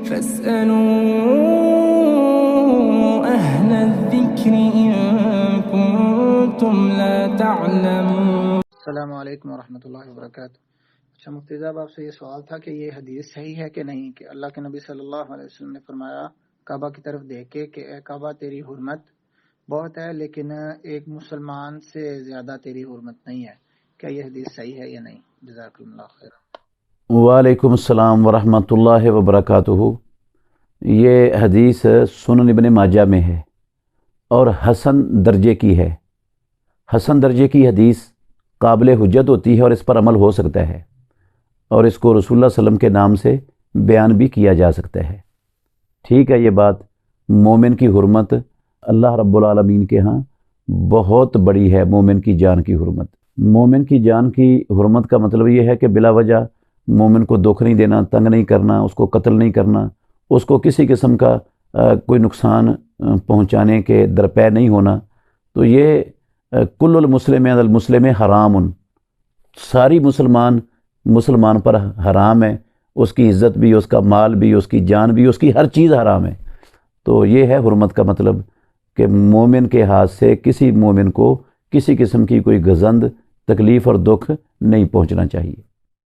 فاسألوا أهل الذكر إن كنتم لا تعلمون۔ السلام علیکم ورحمۃ اللہ وبرکاتہ۔ اچھا مفتی صاحب، آپ سے یہ سوال تھا کہ یہ حدیث صحیح ہے کہ نہیں کہ اللہ کے نبی صلی اللہ علیہ وسلم نے فرمایا کعبہ کی طرف دیکھ کے کہ اے کعبہ تیری حرمت بہت ہے لیکن ایک مسلمان سے زیادہ تیری حرمت نہیں ہے، کیا یہ حدیث صحیح ہے یا نہیں؟ جزاکم اللہ خیر۔ وعلیکم السلام ورحمۃ اللہ وبرکاتہ۔ یہ حدیث سنن ابن ماجہ میں ہے اور حسن درجے کی ہے۔ حسن درجے کی حدیث قابل حجت ہوتی ہے اور اس پر عمل ہو سکتا ہے، اور اس کو رسول اللہ صلی اللہ علیہ وسلم کے نام سے بیان بھی کیا جا سکتا ہے۔ ٹھیک ہے، یہ بات مومن کی حرمت اللہ رب العالمین کے ہاں بہت بڑی ہے۔ مومن کی جان کی حرمت، مومن کی جان کی حرمت کا مطلب یہ ہے کہ بلا وجہ مومن کو دکھ نہیں دینا، تنگ نہیں کرنا، اس کو قتل نہیں کرنا، اس کو کسی قسم کا کوئی نقصان پہنچانے کے درپے نہیں ہونا۔ تو یہ کل المسلم علی المسلم حرام، ساری مسلمان پر حرام ہے، اس کی عزت بھی، اس کا مال بھی، اس کی جان بھی، اس کی ہر چیز حرام ہے۔ تو یہ ہے حرمت کا مطلب کہ مومن کے ہاتھ سے کسی مومن کو کسی قسم کی کوئی گزند، تکلیف اور دکھ نہیں پہنچنا چاہیے۔